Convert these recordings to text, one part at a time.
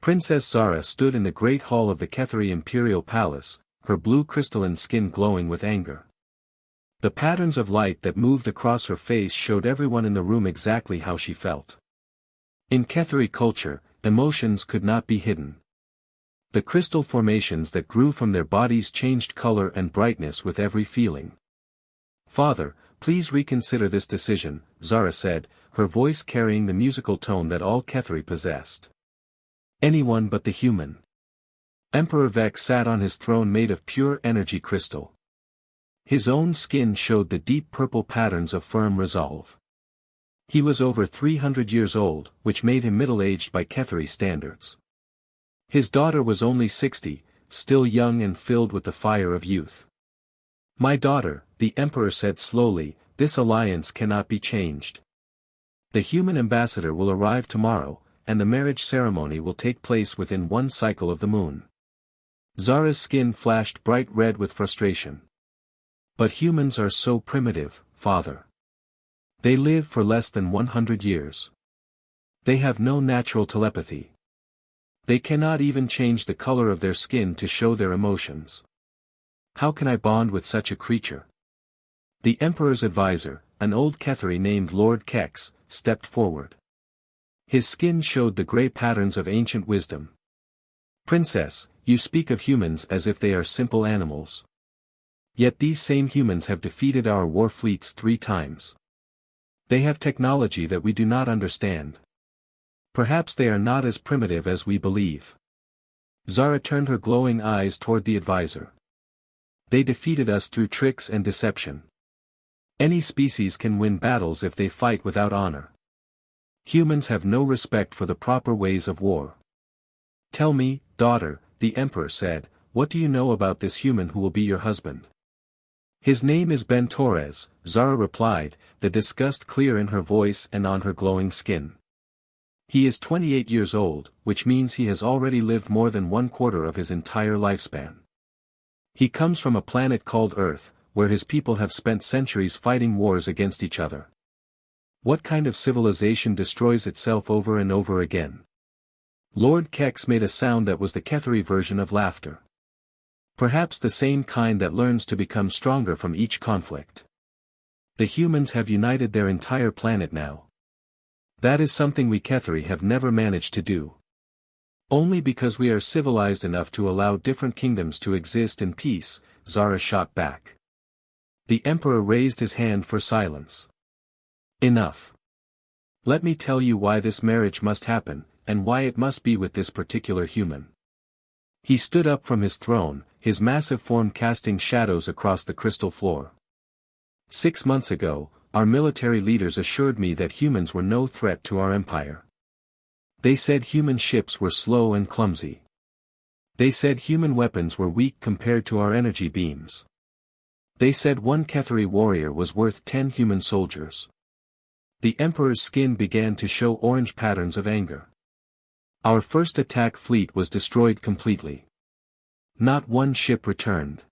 Princess Zara stood in the great hall of the Ketheri imperial palace, her blue crystalline skin glowing with anger. The patterns of light that moved across her face showed everyone in the room exactly how she felt. In Ketheri culture, emotions could not be hidden. The crystal formations that grew from their bodies changed color and brightness with every feeling. "Father, please reconsider this decision," Zara said, her voice carrying the musical tone that all Ketheri possessed. "Anyone but the human." Emperor Vex sat on his throne made of pure energy crystal. His own skin showed the deep purple patterns of firm resolve. He was over 300 years old, which made him middle-aged by Ketheri standards. His daughter was only 60, still young and filled with the fire of youth. "My daughter," the emperor said slowly, "this alliance cannot be changed. The human ambassador will arrive tomorrow, and the marriage ceremony will take place within one cycle of the moon." Zara's skin flashed bright red with frustration. "But humans are so primitive, father. They live for less than 100 years. They have no natural telepathy. They cannot even change the color of their skin to show their emotions. How can I bond with such a creature?" The emperor's advisor, an old Ketheri named Lord Kex, stepped forward. His skin showed the gray patterns of ancient wisdom. "Princess, you speak of humans as if they are simple animals. Yet these same humans have defeated our war fleets 3 times. They have technology that we do not understand. Perhaps they are not as primitive as we believe." Zara turned her glowing eyes toward the advisor. "They defeated us through tricks and deception. Any species can win battles if they fight without honor. Humans have no respect for the proper ways of war." "Tell me, daughter," the emperor said, "what do you know about this human who will be your husband?" "His name is Ben Torres," Zara replied, the disgust clear in her voice and on her glowing skin. "He is 28 years old, which means he has already lived more than 1/4 of his entire lifespan. He comes from a planet called Earth, where his people have spent centuries fighting wars against each other. What kind of civilization destroys itself over and over again?" Lord Kex made a sound that was the Ketheri version of laughter. "Perhaps the same kind that learns to become stronger from each conflict. The humans have united their entire planet now. That is something we Ketheri have never managed to do. Only because we are civilized enough to allow different kingdoms to exist in peace," Zara shot back. The emperor raised his hand for silence. "Enough. Let me tell you why this marriage must happen, and why it must be with this particular human." He stood up from his throne, his massive form casting shadows across the crystal floor. "6 months ago, our military leaders assured me that humans were no threat to our empire. They said human ships were slow and clumsy. They said human weapons were weak compared to our energy beams. They said one Ketheri warrior was worth 10 human soldiers." The emperor's skin began to show orange patterns of anger. "Our first attack fleet was destroyed completely. Not one ship returned.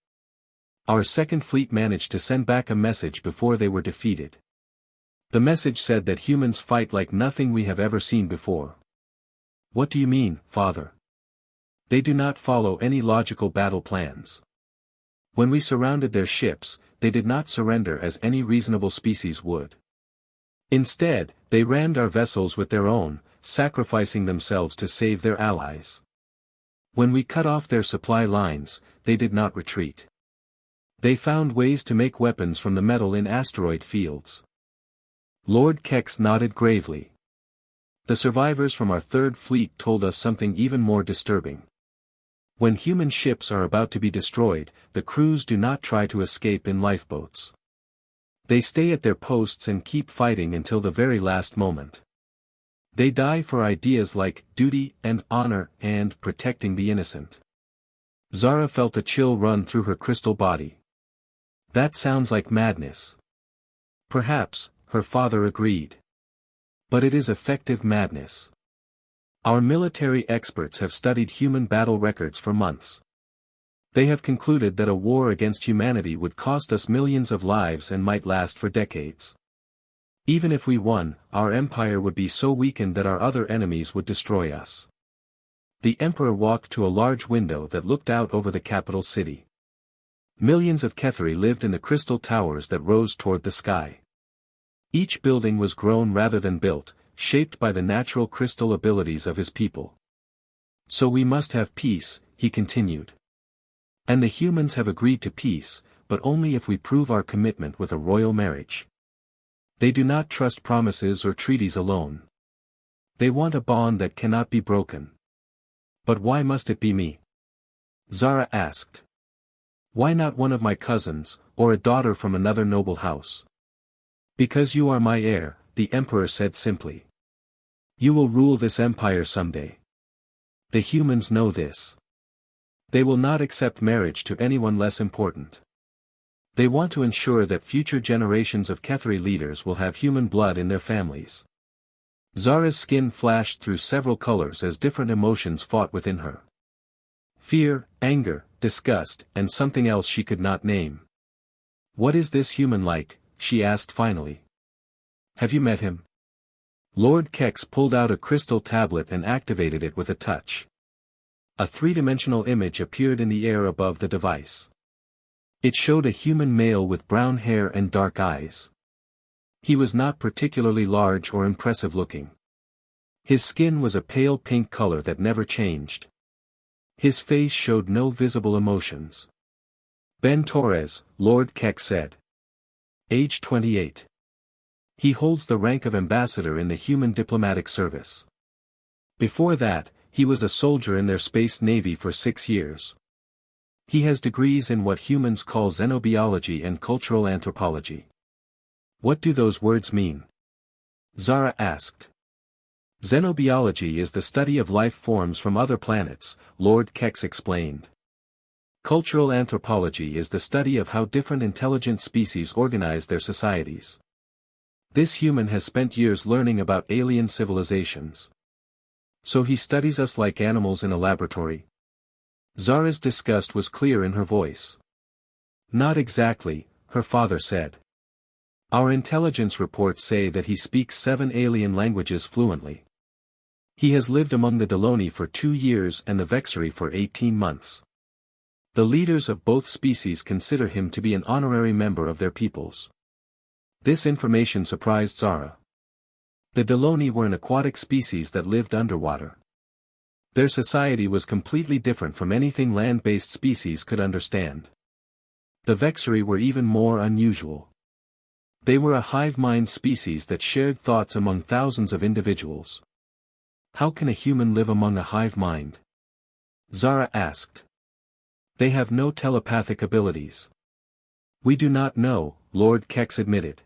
Our second fleet managed to send back a message before they were defeated. The message said that humans fight like nothing we have ever seen before." "What do you mean, father?" "They do not follow any logical battle plans. When we surrounded their ships, they did not surrender as any reasonable species would. Instead, they rammed our vessels with their own, sacrificing themselves to save their allies. When we cut off their supply lines, they did not retreat. They found ways to make weapons from the metal in asteroid fields." Lord Kex nodded gravely. "The survivors from our third fleet told us something even more disturbing. When human ships are about to be destroyed, the crews do not try to escape in lifeboats. They stay at their posts and keep fighting until the very last moment. They die for ideas like duty and honor and protecting the innocent." Zara felt a chill run through her crystal body. "That sounds like madness." "Perhaps," her father agreed. "But it is effective madness. Our military experts have studied human battle records for months. They have concluded that a war against humanity would cost us millions of lives and might last for decades. Even if we won, our empire would be so weakened that our other enemies would destroy us. The emperor walked to a large window that looked out over the capital city. Millions of Ketheri lived in the crystal towers that rose toward the sky. Each building was grown rather than built, shaped by the natural crystal abilities of his people. So we must have peace, he continued. And the humans have agreed to peace, but only if we prove our commitment with a royal marriage. They do not trust promises or treaties alone. They want a bond that cannot be broken. But why must it be me? Zara asked. Why not one of my cousins, or a daughter from another noble house? Because you are my heir, the emperor said simply. You will rule this empire someday. The humans know this. They will not accept marriage to anyone less important. They want to ensure that future generations of Ketheri leaders will have human blood in their families. Zara's skin flashed through several colors as different emotions fought within her. Fear, anger, disgust, and something else she could not name. What is this human like? She asked finally. Have you met him? Lord Kex pulled out a crystal tablet and activated it with a touch. A three-dimensional image appeared in the air above the device. It showed a human male with brown hair and dark eyes. He was not particularly large or impressive looking. His skin was a pale pink color that never changed. His face showed no visible emotions. Ben Torres, Lord Keck said. Age 28. He holds the rank of ambassador in the human diplomatic service. Before that, he was a soldier in their space navy for 6 years. He has degrees in what humans call xenobiology and cultural anthropology. What do those words mean? Zara asked. Xenobiology is the study of life forms from other planets, Lord Kex explained. Cultural anthropology is the study of how different intelligent species organize their societies. This human has spent years learning about alien civilizations. So he studies us like animals in a laboratory? Zara's disgust was clear in her voice. Not exactly, her father said. Our intelligence reports say that he speaks 7 alien languages fluently. He has lived among the Deloni for 2 years and the Vexeri for 18 months. The leaders of both species consider him to be an honorary member of their peoples. This information surprised Zara. The Deloni were an aquatic species that lived underwater. Their society was completely different from anything land-based species could understand. The Vexeri were even more unusual. They were a hive-mind species that shared thoughts among thousands of individuals. How can a human live among a hive mind? Zara asked. They have no telepathic abilities. We do not know, Lord Kex admitted.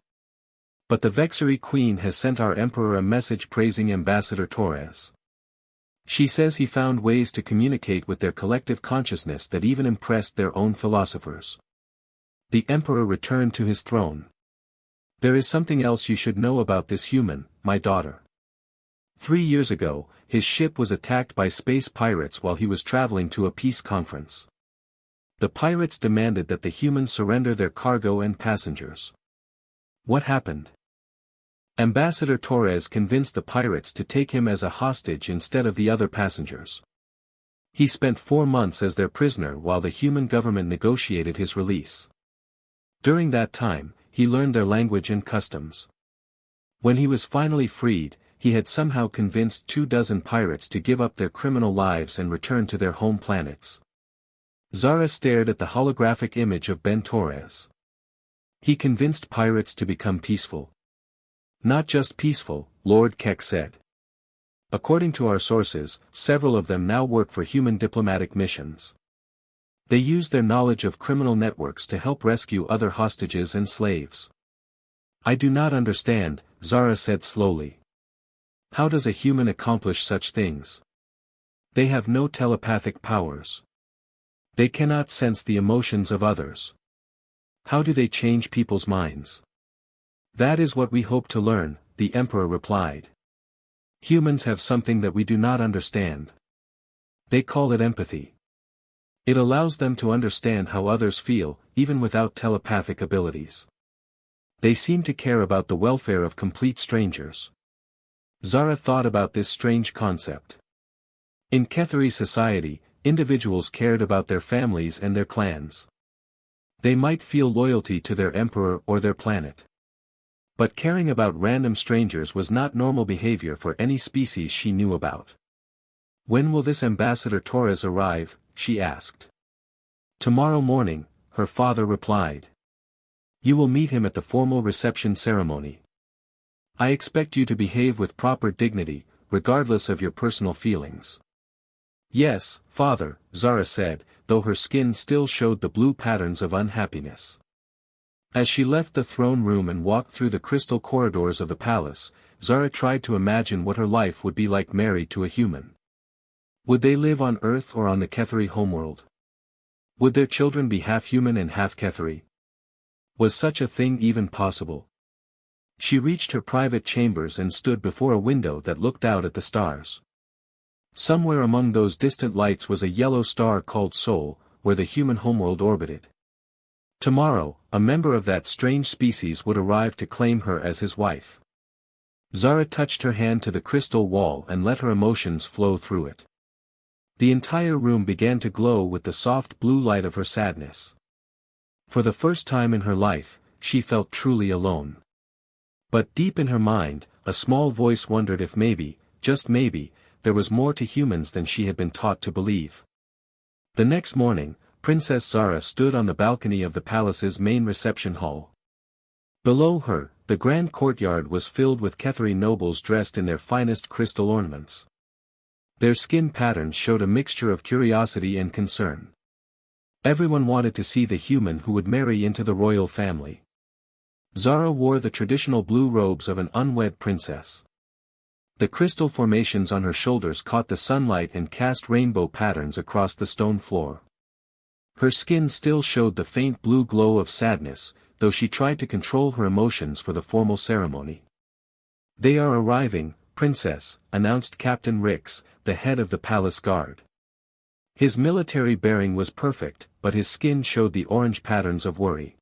But the Vexeri Queen has sent our Emperor a message praising Ambassador Torres. She says he found ways to communicate with their collective consciousness that even impressed their own philosophers. The Emperor returned to his throne. There is something else you should know about this human, my daughter. 3 years ago, his ship was attacked by space pirates while he was traveling to a peace conference. The pirates demanded that the humans surrender their cargo and passengers. What happened? Ambassador Torres convinced the pirates to take him as a hostage instead of the other passengers. He spent 4 months as their prisoner while the human government negotiated his release. During that time, he learned their language and customs. When he was finally freed, he had somehow convinced 24 pirates to give up their criminal lives and return to their home planets. Zara stared at the holographic image of Ben Torres. He convinced pirates to become peaceful. Not just peaceful, Lord Keck said. According to our sources, several of them now work for human diplomatic missions. They use their knowledge of criminal networks to help rescue other hostages and slaves. I do not understand, Zara said slowly. How does a human accomplish such things? They have no telepathic powers. They cannot sense the emotions of others. How do they change people's minds? That is what we hope to learn, the Emperor replied. Humans have something that we do not understand. They call it empathy. It allows them to understand how others feel, even without telepathic abilities. They seem to care about the welfare of complete strangers. Zara thought about this strange concept. In Ketheri society, individuals cared about their families and their clans. They might feel loyalty to their emperor or their planet. But caring about random strangers was not normal behavior for any species she knew about. "When will this Ambassador Torres arrive?" she asked. "Tomorrow morning," her father replied. "You will meet him at the formal reception ceremony. I expect you to behave with proper dignity, regardless of your personal feelings." "Yes, father," Zara said, though her skin still showed the blue patterns of unhappiness. As she left the throne room and walked through the crystal corridors of the palace, Zara tried to imagine what her life would be like married to a human. Would they live on Earth or on the Ketheri homeworld? Would their children be half human and half Ketheri? Was such a thing even possible? She reached her private chambers and stood before a window that looked out at the stars. Somewhere among those distant lights was a yellow star called Sol, where the human homeworld orbited. Tomorrow, a member of that strange species would arrive to claim her as his wife. Zara touched her hand to the crystal wall and let her emotions flow through it. The entire room began to glow with the soft blue light of her sadness. For the first time in her life, she felt truly alone. But deep in her mind, a small voice wondered if maybe, just maybe, there was more to humans than she had been taught to believe. The next morning, Princess Zara stood on the balcony of the palace's main reception hall. Below her, the grand courtyard was filled with Ketheri nobles dressed in their finest crystal ornaments. Their skin patterns showed a mixture of curiosity and concern. Everyone wanted to see the human who would marry into the royal family. Zara wore the traditional blue robes of an unwed princess. The crystal formations on her shoulders caught the sunlight and cast rainbow patterns across the stone floor. Her skin still showed the faint blue glow of sadness, though she tried to control her emotions for the formal ceremony. "They are arriving, Princess," announced Captain Rix, the head of the palace guard. His military bearing was perfect, but his skin showed the orange patterns of worry.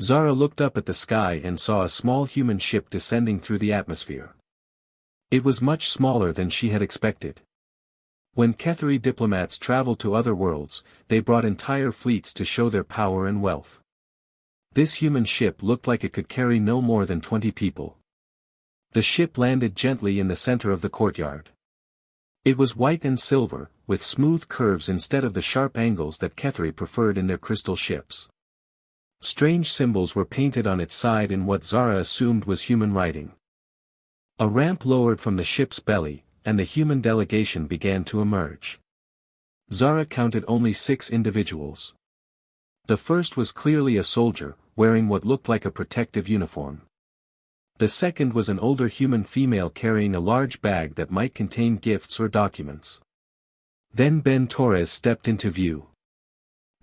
Zara looked up at the sky and saw a small human ship descending through the atmosphere. It was much smaller than she had expected. When Ketheri diplomats traveled to other worlds, they brought entire fleets to show their power and wealth. This human ship looked like it could carry no more than 20 people. The ship landed gently in the center of the courtyard. It was white and silver, with smooth curves instead of the sharp angles that Ketheri preferred in their crystal ships. Strange symbols were painted on its side in what Zara assumed was human writing. A ramp lowered from the ship's belly, and the human delegation began to emerge. Zara counted only 6 individuals. The first was clearly a soldier, wearing what looked like a protective uniform. The second was an older human female carrying a large bag that might contain gifts or documents. Then Ben Torres stepped into view.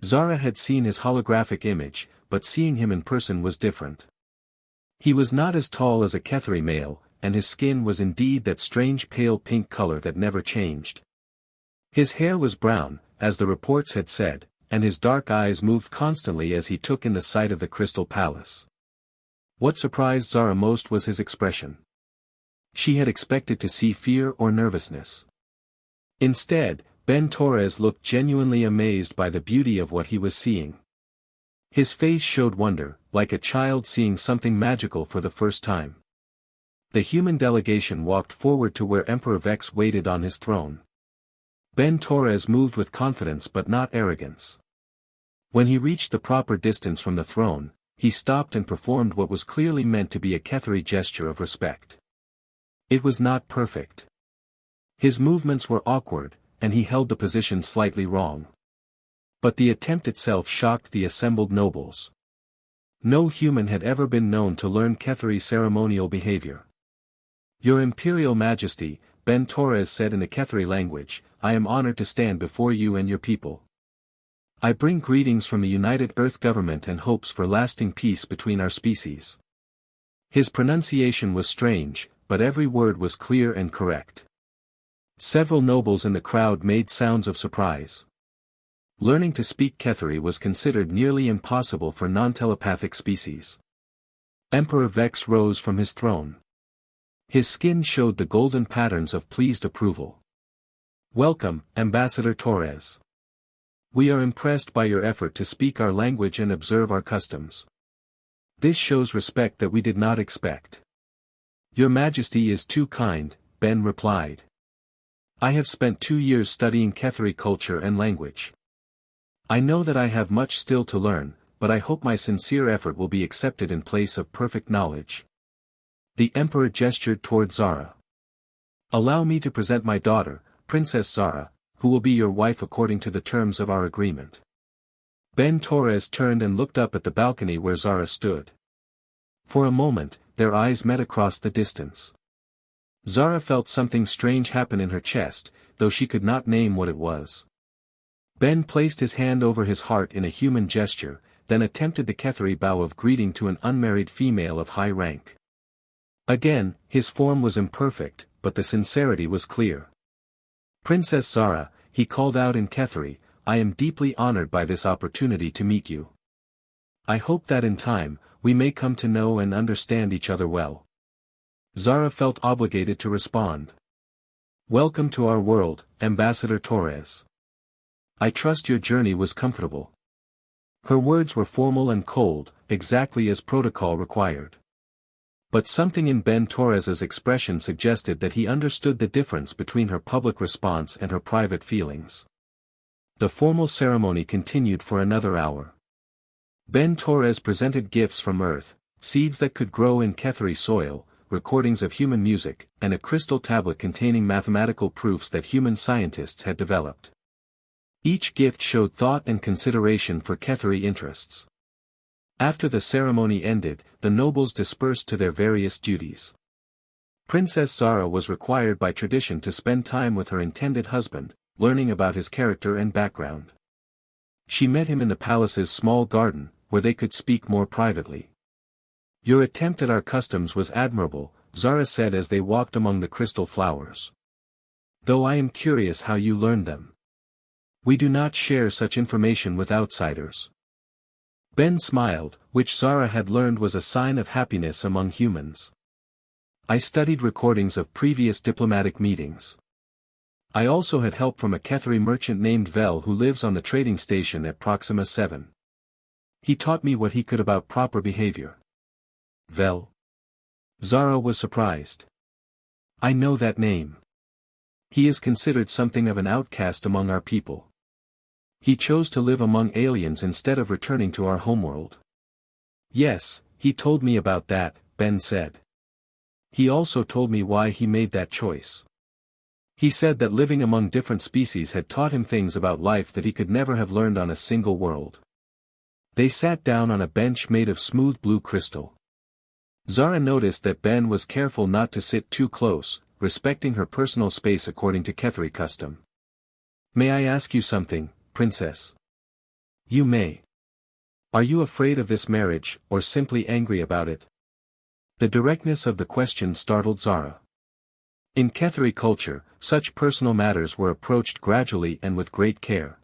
Zara had seen his holographic image, but seeing him in person was different. He was not as tall as a Ketheri male, and his skin was indeed that strange pale pink color that never changed. His hair was brown, as the reports had said, and his dark eyes moved constantly as he took in the sight of the Crystal Palace. What surprised Zara most was his expression. She had expected to see fear or nervousness. Instead, Ben Torres looked genuinely amazed by the beauty of what he was seeing. His face showed wonder, like a child seeing something magical for the first time. The human delegation walked forward to where Emperor Vex waited on his throne. Ben Torres moved with confidence but not arrogance. When he reached the proper distance from the throne, he stopped and performed what was clearly meant to be a Ketheri gesture of respect. It was not perfect. His movements were awkward, and he held the position slightly wrong. But the attempt itself shocked the assembled nobles. No human had ever been known to learn Ketheri ceremonial behavior. "Your Imperial Majesty," Ben Torres said in the Ketheri language, "I am honored to stand before you and your people. I bring greetings from the United Earth Government and hopes for lasting peace between our species." His pronunciation was strange, but every word was clear and correct. Several nobles in the crowd made sounds of surprise. Learning to speak Ketheri was considered nearly impossible for non-telepathic species. Emperor Vex rose from his throne. His skin showed the golden patterns of pleased approval. Welcome, Ambassador Torres. We are impressed by your effort to speak our language and observe our customs. This shows respect that we did not expect. Your Majesty is too kind, Ben replied. I have spent 2 years studying Ketheri culture and language. I know that I have much still to learn, but I hope my sincere effort will be accepted in place of perfect knowledge. The Emperor gestured toward Zara. Allow me to present my daughter, Princess Zara, who will be your wife according to the terms of our agreement. Ben Torres turned and looked up at the balcony where Zara stood. For a moment, their eyes met across the distance. Zara felt something strange happen in her chest, though she could not name what it was. Ben placed his hand over his heart in a human gesture, then attempted the Ketheri bow of greeting to an unmarried female of high rank. Again, his form was imperfect, but the sincerity was clear. Princess Zara, he called out in Ketheri, I am deeply honored by this opportunity to meet you. I hope that in time, we may come to know and understand each other well. Zara felt obligated to respond. Welcome to our world, Ambassador Torres. I trust your journey was comfortable. Her words were formal and cold, exactly as protocol required. But something in Ben Torres's expression suggested that he understood the difference between her public response and her private feelings. The formal ceremony continued for another hour. Ben Torres presented gifts from Earth, seeds that could grow in Ketheri soil, recordings of human music, and a crystal tablet containing mathematical proofs that human scientists had developed. Each gift showed thought and consideration for Ketheri interests. After the ceremony ended, the nobles dispersed to their various duties. Princess Zara was required by tradition to spend time with her intended husband, learning about his character and background. She met him in the palace's small garden, where they could speak more privately. Your attempt at our customs was admirable, Zara said as they walked among the crystal flowers. Though I am curious how you learned them. We do not share such information with outsiders. Ben smiled, which Zara had learned was a sign of happiness among humans. I studied recordings of previous diplomatic meetings. I also had help from a Ketheri merchant named Vel who lives on the trading station at Proxima 7. He taught me what he could about proper behavior. Vel? Zara was surprised. I know that name. He is considered something of an outcast among our people. He chose to live among aliens instead of returning to our homeworld. Yes, he told me about that, Ben said. He also told me why he made that choice. He said that living among different species had taught him things about life that he could never have learned on a single world. They sat down on a bench made of smooth blue crystal. Zara noticed that Ben was careful not to sit too close, respecting her personal space according to Ketheri custom. May I ask you something, Princess? You may. Are you afraid of this marriage, or simply angry about it? The directness of the question startled Zara. In Ketheri culture, such personal matters were approached gradually and with great care.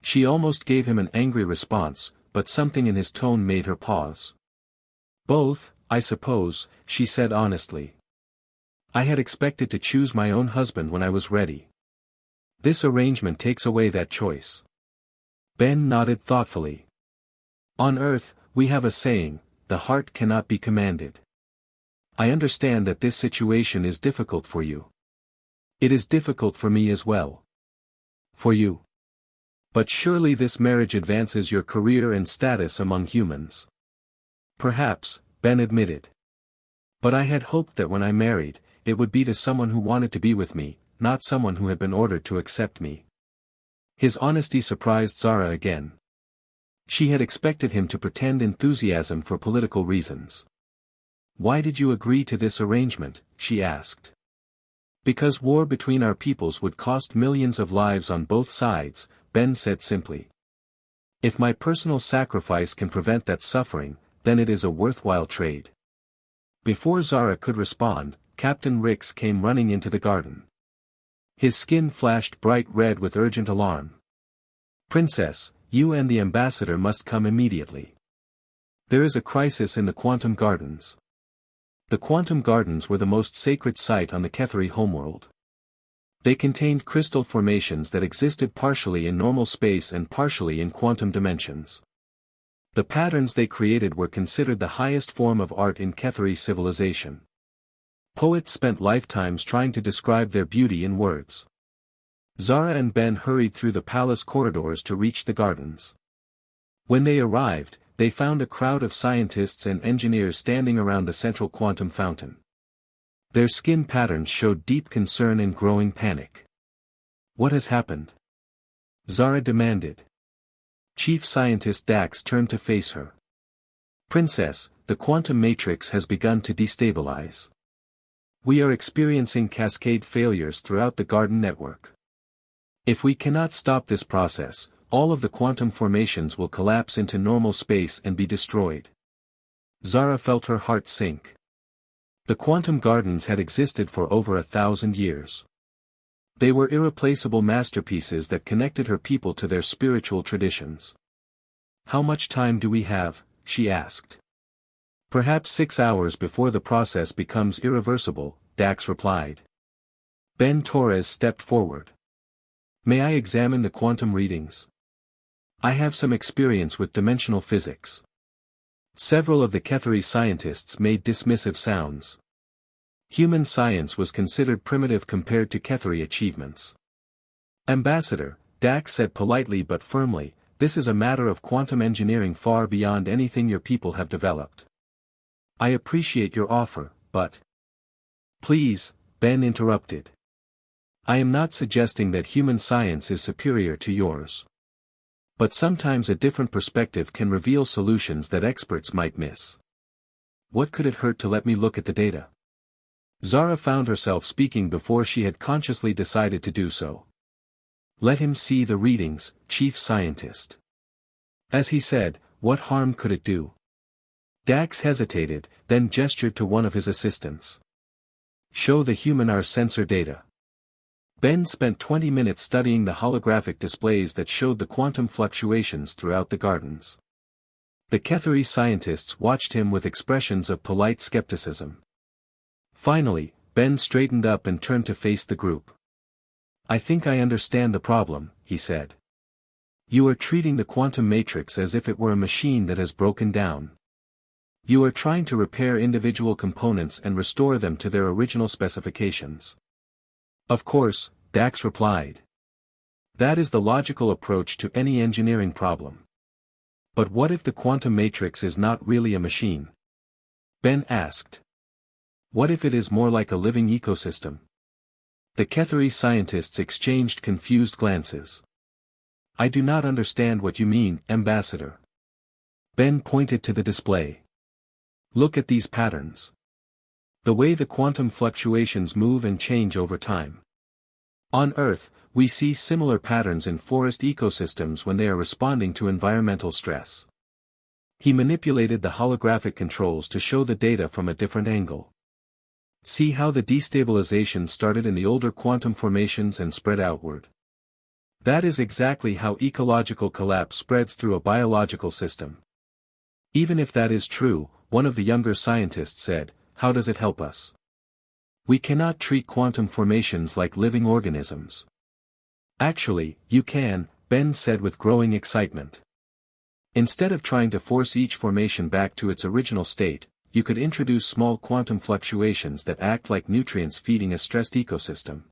She almost gave him an angry response, but something in his tone made her pause. Both, I suppose, she said honestly. I had expected to choose my own husband when I was ready. This arrangement takes away that choice. Ben nodded thoughtfully. On Earth, we have a saying, the heart cannot be commanded. I understand that this situation is difficult for you. It is difficult for me as well. For you. But surely this marriage advances your career and status among humans. Perhaps, Ben admitted. But I had hoped that when I married, it would be to someone who wanted to be with me, not someone who had been ordered to accept me. His honesty surprised Zara again. She had expected him to pretend enthusiasm for political reasons. Why did you agree to this arrangement? She asked. Because war between our peoples would cost millions of lives on both sides, Ben said simply. If my personal sacrifice can prevent that suffering, then it is a worthwhile trade. Before Zara could respond, Captain Rix came running into the garden. His skin flashed bright red with urgent alarm. Princess, you and the ambassador must come immediately. There is a crisis in the Quantum Gardens. The Quantum Gardens were the most sacred site on the Ketheri homeworld. They contained crystal formations that existed partially in normal space and partially in quantum dimensions. The patterns they created were considered the highest form of art in Ketheri civilization. Poets spent lifetimes trying to describe their beauty in words. Zara and Ben hurried through the palace corridors to reach the gardens. When they arrived, they found a crowd of scientists and engineers standing around the central quantum fountain. Their skin patterns showed deep concern and growing panic. "What has happened?" Zara demanded. Chief Scientist Dax turned to face her. "Princess, the quantum matrix has begun to destabilize. We are experiencing cascade failures throughout the garden network. If we cannot stop this process, all of the quantum formations will collapse into normal space and be destroyed." Zara felt her heart sink. The quantum gardens had existed for over 1,000 years. They were irreplaceable masterpieces that connected her people to their spiritual traditions. "How much time do we have?" she asked. "Perhaps 6 hours before the process becomes irreversible," Dax replied. Ben Torres stepped forward. "May I examine the quantum readings? I have some experience with dimensional physics." Several of the Ketheri scientists made dismissive sounds. Human science was considered primitive compared to Ketheri achievements. "Ambassador," Dax said politely but firmly, "this is a matter of quantum engineering far beyond anything your people have developed. I appreciate your offer, but—" "Please," Ben interrupted. "I am not suggesting that human science is superior to yours. But sometimes a different perspective can reveal solutions that experts might miss. What could it hurt to let me look at the data?" Zara found herself speaking before she had consciously decided to do so. "Let him see the readings, Chief Scientist." As he said, "What harm could it do?" Dax hesitated, then gestured to one of his assistants. "Show the human our sensor data." Ben spent 20 minutes studying the holographic displays that showed the quantum fluctuations throughout the gardens. The Ketheri scientists watched him with expressions of polite skepticism. Finally, Ben straightened up and turned to face the group. "I think I understand the problem," he said. "You are treating the quantum matrix as if it were a machine that has broken down. You are trying to repair individual components and restore them to their original specifications." "Of course," Dax replied. "That is the logical approach to any engineering problem. But what if the quantum matrix is not really a machine?" Ben asked. "What if it is more like a living ecosystem?" The Ketheri scientists exchanged confused glances. "I do not understand what you mean, Ambassador." Ben pointed to the display. "Look at these patterns. The way the quantum fluctuations move and change over time. On Earth, we see similar patterns in forest ecosystems when they are responding to environmental stress." He manipulated the holographic controls to show the data from a different angle. "See how the destabilization started in the older quantum formations and spread outward. That is exactly how ecological collapse spreads through a biological system." "Even if that is true," one of the younger scientists said, "how does it help us? We cannot treat quantum formations like living organisms." "Actually, you can," Ben said with growing excitement. "Instead of trying to force each formation back to its original state, you could introduce small quantum fluctuations that act like nutrients feeding a stressed ecosystem.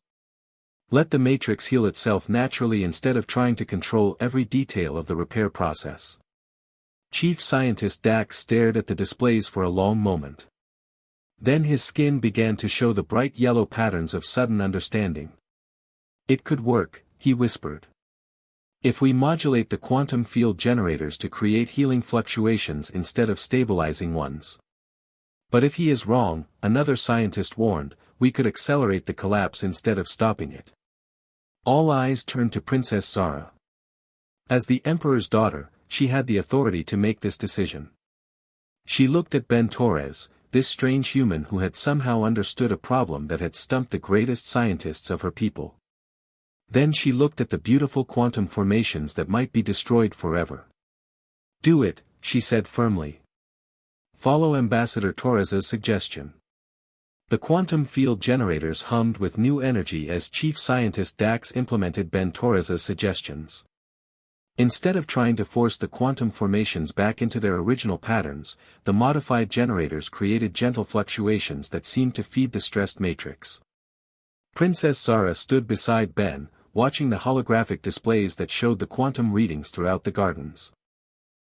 Let the matrix heal itself naturally instead of trying to control every detail of the repair process." Chief Scientist Dax stared at the displays for a long moment. Then his skin began to show the bright yellow patterns of sudden understanding. "It could work," he whispered. "If we modulate the quantum field generators to create healing fluctuations instead of stabilizing ones." "But if he is wrong," another scientist warned, "we could accelerate the collapse instead of stopping it." All eyes turned to Princess Zara. As the Emperor's daughter, she had the authority to make this decision. She looked at Ben Torres, this strange human who had somehow understood a problem that had stumped the greatest scientists of her people. Then she looked at the beautiful quantum formations that might be destroyed forever. "Do it," she said firmly. "Follow Ambassador Torres's suggestion. The quantum field generators hummed with new energy as Chief Scientist Dax implemented Ben Torres's suggestions. Instead of trying to force the quantum formations back into their original patterns, the modified generators created gentle fluctuations that seemed to feed the stressed matrix. Princess Zara stood beside Ben, watching the holographic displays that showed the quantum readings throughout the gardens.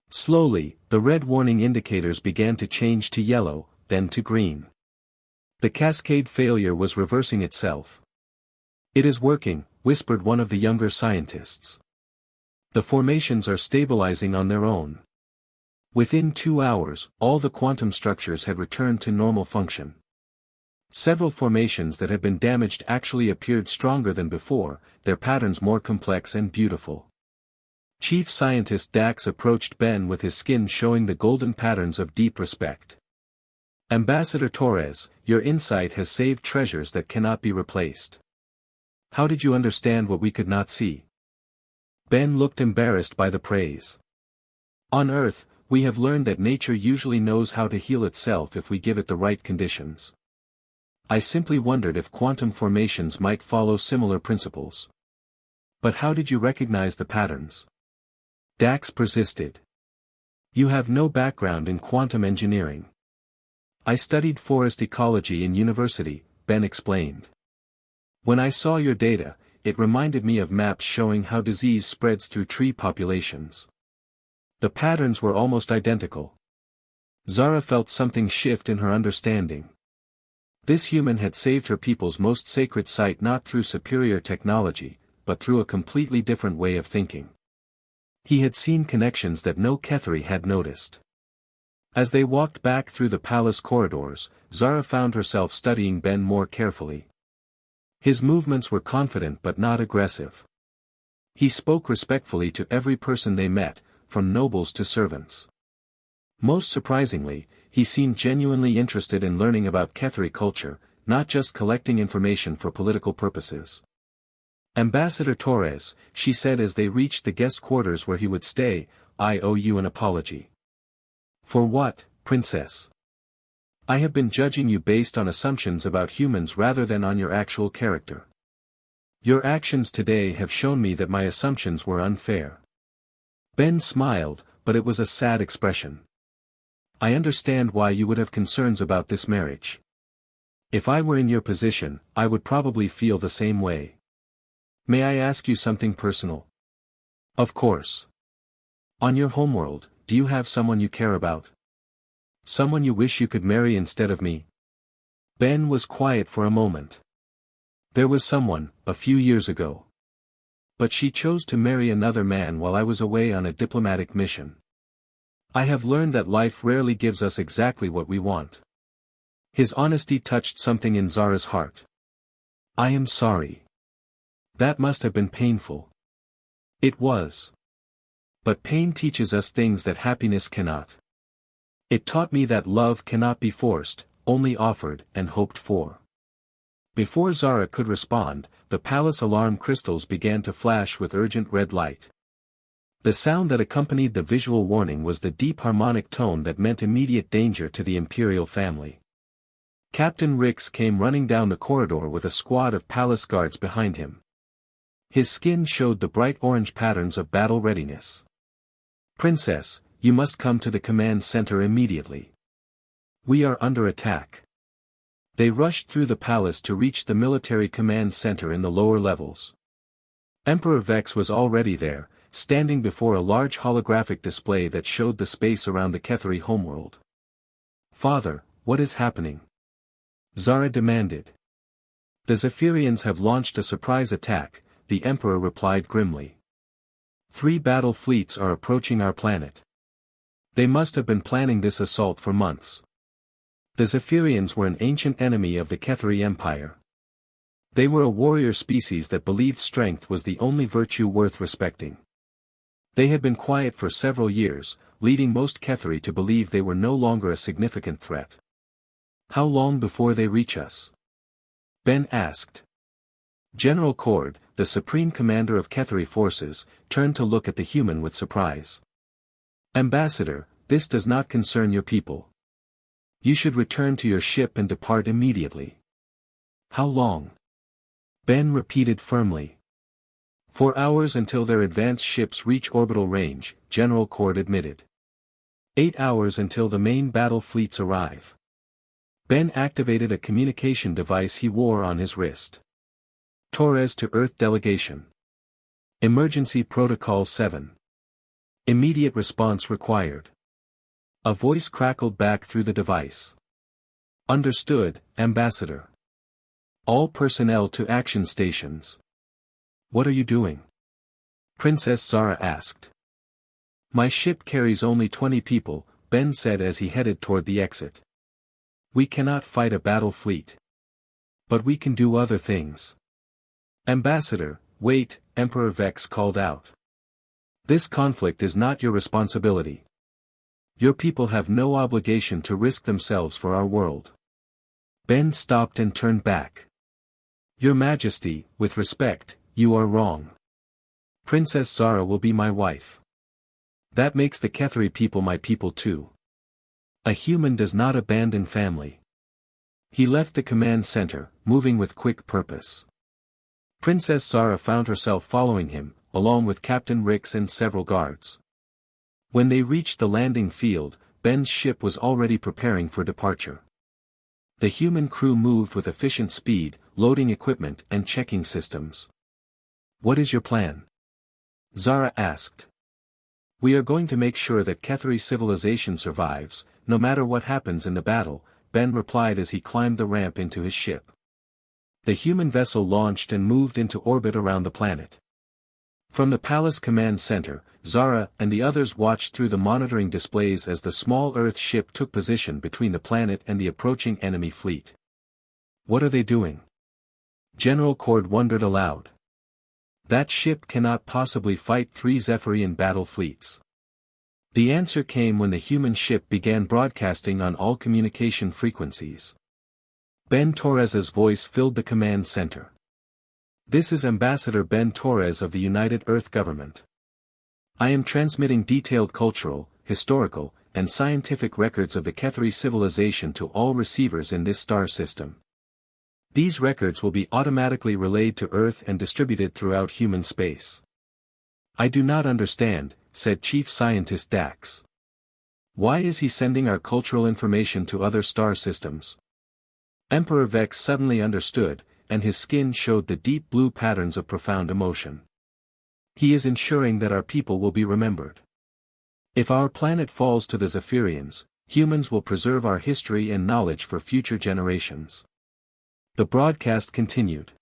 Slowly, the red warning indicators began to change to yellow, then to green. The cascade failure was reversing itself. "It is working," whispered one of the younger scientists. "The formations are stabilizing on their own." Within 2 hours, all the quantum structures had returned to normal function. Several formations that had been damaged actually appeared stronger than before, their patterns more complex and beautiful. Chief Scientist Dax approached Ben with his skin showing the golden patterns of deep respect. "Ambassador Torres, your insight has saved treasures that cannot be replaced. How did you understand what we could not see?" Ben looked embarrassed by the praise. "On Earth, we have learned that nature usually knows how to heal itself if we give it the right conditions. I simply wondered if quantum formations might follow similar principles." "But how did you recognize the patterns?" Dax persisted. "You have no background in quantum engineering." "I studied forest ecology in university," Ben explained. "When I saw your data, it reminded me of maps showing how disease spreads through tree populations. The patterns were almost identical." Zara felt something shift in her understanding. This human had saved her people's most sacred site not through superior technology, but through a completely different way of thinking. He had seen connections that no Ketheri had noticed. As they walked back through the palace corridors, Zara found herself studying Ben more carefully. His movements were confident but not aggressive. He spoke respectfully to every person they met, from nobles to servants. Most surprisingly, he seemed genuinely interested in learning about Ketheri culture, not just collecting information for political purposes. "Ambassador Torres," she said as they reached the guest quarters where he would stay, "I owe you an apology." "For what, Princess?" "I have been judging you based on assumptions about humans rather than on your actual character. Your actions today have shown me that my assumptions were unfair." Ben smiled, but it was a sad expression. "I understand why you would have concerns about this marriage. If I were in your position, I would probably feel the same way. May I ask you something personal?" "Of course. On your homeworld, do you have someone you care about? Someone you wish you could marry instead of me?" Ben was quiet for a moment. "There was someone, a few years ago. But she chose to marry another man while I was away on a diplomatic mission. I have learned that life rarely gives us exactly what we want." His honesty touched something in Zara's heart. "I am sorry. That must have been painful." It was. But pain teaches us things that happiness cannot. It taught me that love cannot be forced, only offered and hoped for. Before Zara could respond, the palace alarm crystals began to flash with urgent red light. The sound that accompanied the visual warning was the deep harmonic tone that meant immediate danger to the imperial family. Captain Rix came running down the corridor with a squad of palace guards behind him. His skin showed the bright orange patterns of battle readiness. "Princess, you must come to the command center immediately. We are under attack." They rushed through the palace to reach the military command center in the lower levels. Emperor Vex was already there, standing before a large holographic display that showed the space around the Ketheri homeworld. "Father, what is happening?" Zara demanded. "The Zaphirians have launched a surprise attack," the Emperor replied grimly. 3 battle fleets are approaching our planet. They must have been planning this assault for months. The Zaphirians were an ancient enemy of the Ketheri Empire. They were a warrior species that believed strength was the only virtue worth respecting. They had been quiet for several years, leading most Ketheri to believe they were no longer a significant threat. "How long before they reach us?" Ben asked. General Cord, the supreme commander of Ketheri forces, turned to look at the human with surprise. "Ambassador, this does not concern your people. You should return to your ship and depart immediately. How long? Ben repeated firmly. 4 hours until their advanced ships reach orbital range, General Cord admitted. 8 hours until the main battle fleets arrive. Ben activated a communication device he wore on his wrist. Torres to Earth Delegation. Emergency Protocol 7. Immediate response required. A voice crackled back through the device. Understood, Ambassador. All personnel to action stations. What are you doing? Princess Zara asked. My ship carries only 20 people, Ben said as he headed toward the exit. We cannot fight a battle fleet. But we can do other things. Ambassador, wait, Emperor Vex called out. This conflict is not your responsibility. Your people have no obligation to risk themselves for our world. Ben stopped and turned back. Your Majesty, with respect, you are wrong. Princess Zara will be my wife. That makes the Ketheri people my people too. A human does not abandon family. He left the command center, moving with quick purpose. Princess Zara found herself following him, along with Captain Rix and several guards. When they reached the landing field, Ben's ship was already preparing for departure. The human crew moved with efficient speed, loading equipment and checking systems. What is your plan? Zara asked. We are going to make sure that Ketheri civilization survives, no matter what happens in the battle, Ben replied as he climbed the ramp into his ship. The human vessel launched and moved into orbit around the planet. From the palace command center, Zara and the others watched through the monitoring displays as the small Earth ship took position between the planet and the approaching enemy fleet. What are they doing? General Cord wondered aloud. That ship cannot possibly fight 3 Zaphirian battle fleets. The answer came when the human ship began broadcasting on all communication frequencies. Ben Torres's voice filled the command center. This is Ambassador Ben Torres of the United Earth Government. I am transmitting detailed cultural, historical, and scientific records of the Ketheri civilization to all receivers in this star system. These records will be automatically relayed to Earth and distributed throughout human space. I do not understand, said Chief Scientist Dax. Why is he sending our cultural information to other star systems? Emperor Vex suddenly understood, and his skin showed the deep blue patterns of profound emotion. He is ensuring that our people will be remembered. If our planet falls to the Zaphirians, humans will preserve our history and knowledge for future generations. The broadcast continued.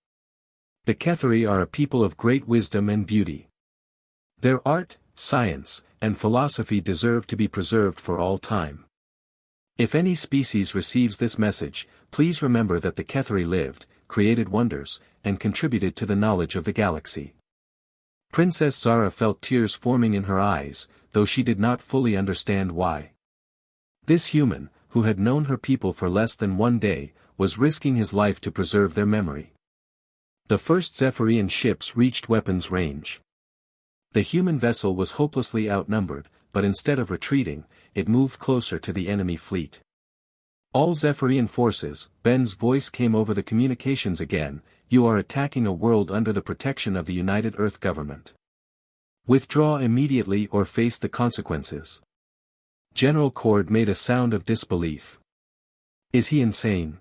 The Ketheri are a people of great wisdom and beauty. Their art, science, and philosophy deserve to be preserved for all time. If any species receives this message, please remember that the Ketheri lived, created wonders, and contributed to the knowledge of the galaxy. Princess Zara felt tears forming in her eyes, though she did not fully understand why. This human, who had known her people for less than 1 day, was risking his life to preserve their memory. The first Zaphirian ships reached weapons range. The human vessel was hopelessly outnumbered, but instead of retreating, it moved closer to the enemy fleet. All Zaphirian forces, Ben's voice came over the communications again, you are attacking a world under the protection of the United Earth Government. Withdraw immediately or face the consequences. General Cord made a sound of disbelief. Is he insane?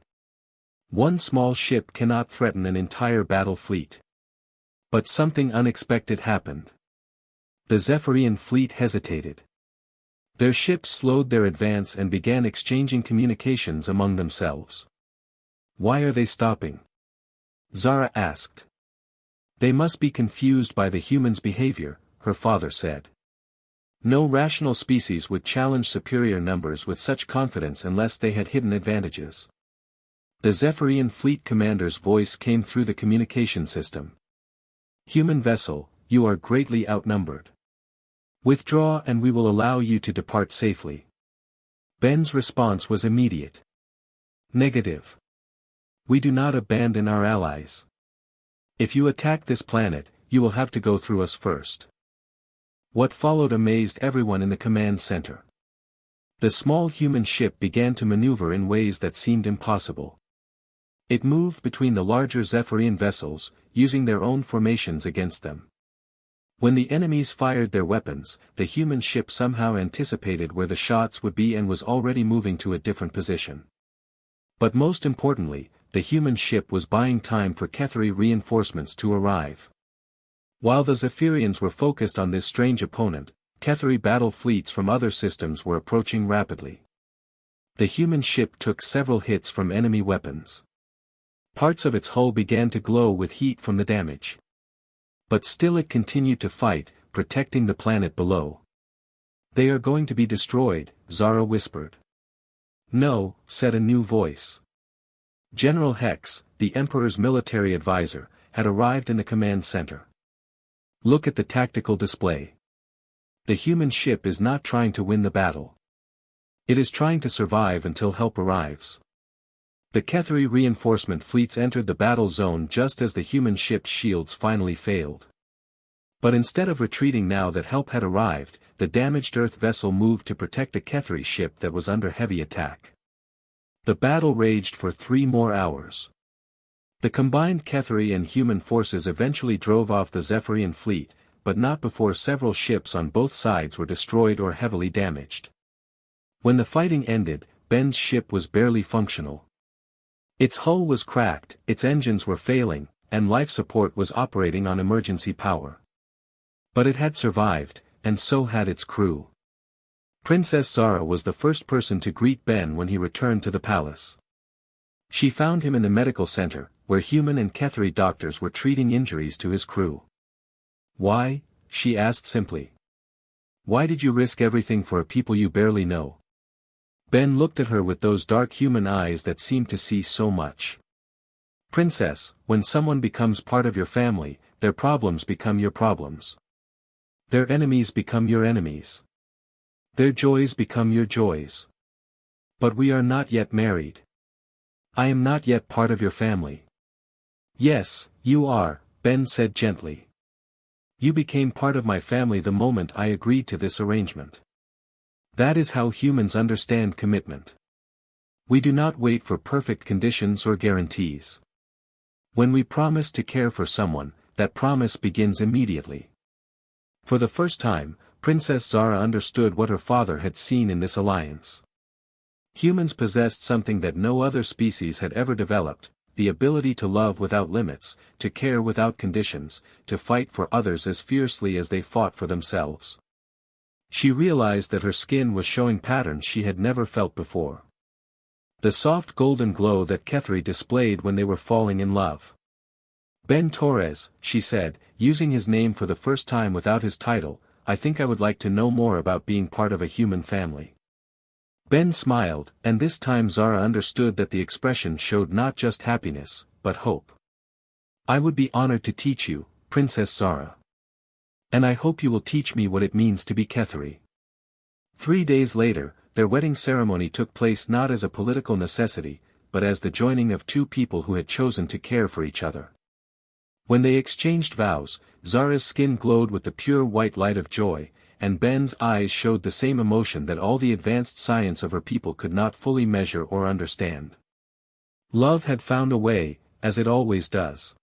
One small ship cannot threaten an entire battle fleet. But something unexpected happened. The Zaphirian fleet hesitated. Their ships slowed their advance and began exchanging communications among themselves. Why are they stopping? Zara asked. They must be confused by the human's behavior, her father said. No rational species would challenge superior numbers with such confidence unless they had hidden advantages. The Zaphirian fleet commander's voice came through the communication system. Human vessel, you are greatly outnumbered. Withdraw and we will allow you to depart safely. Ben's response was immediate. Negative. We do not abandon our allies. If you attack this planet, you will have to go through us first. What followed amazed everyone in the command center. The small human ship began to maneuver in ways that seemed impossible. It moved between the larger Zaphirian vessels, using their own formations against them. When the enemies fired their weapons, the human ship somehow anticipated where the shots would be and was already moving to a different position. But most importantly, the human ship was buying time for Ketheri reinforcements to arrive. While the Zaphirians were focused on this strange opponent, Ketheri battle fleets from other systems were approaching rapidly. The human ship took several hits from enemy weapons. Parts of its hull began to glow with heat from the damage. But still it continued to fight, protecting the planet below. "They are going to be destroyed," Zara whispered. "No," said a new voice. General Hex, the Emperor's military advisor, had arrived in the command center. "Look at the tactical display. The human ship is not trying to win the battle. It is trying to survive until help arrives." The Ketheri reinforcement fleets entered the battle zone just as the human ship's shields finally failed. But instead of retreating now that help had arrived, the damaged Earth vessel moved to protect the Ketheri ship that was under heavy attack. The battle raged for 3 more hours. The combined Ketheri and human forces eventually drove off the Zaphirian fleet, but not before several ships on both sides were destroyed or heavily damaged. When the fighting ended, Ben's ship was barely functional. Its hull was cracked, its engines were failing, and life support was operating on emergency power. But it had survived, and so had its crew. Princess Zara was the first person to greet Ben when he returned to the palace. She found him in the medical center, where human and Ketheri doctors were treating injuries to his crew. "Why?" she asked simply. "Why did you risk everything for a people you barely know?" Ben looked at her with those dark human eyes that seemed to see so much. "Princess, when someone becomes part of your family, their problems become your problems. Their enemies become your enemies. Their joys become your joys. But we are not yet married. I am not yet part of your family." "Yes, you are," Ben said gently. "You became part of my family the moment I agreed to this arrangement. That is how humans understand commitment. We do not wait for perfect conditions or guarantees. When we promise to care for someone, that promise begins immediately." For the first time, Princess Zara understood what her father had seen in this alliance. Humans possessed something that no other species had ever developed, the ability to love without limits, to care without conditions, to fight for others as fiercely as they fought for themselves. She realized that her skin was showing patterns she had never felt before. The soft golden glow that Ketheri displayed when they were falling in love. "Ben Torres," she said, using his name for the first time without his title, "I think I would like to know more about being part of a human family." Ben smiled, and this time Zara understood that the expression showed not just happiness, but hope. "I would be honored to teach you, Princess Zara. And I hope you will teach me what it means to be Ketheri." 3 days later, their wedding ceremony took place not as a political necessity, but as the joining of two people who had chosen to care for each other. When they exchanged vows, Zara's skin glowed with the pure white light of joy, and Ben's eyes showed the same emotion that all the advanced science of her people could not fully measure or understand. Love had found a way, as it always does.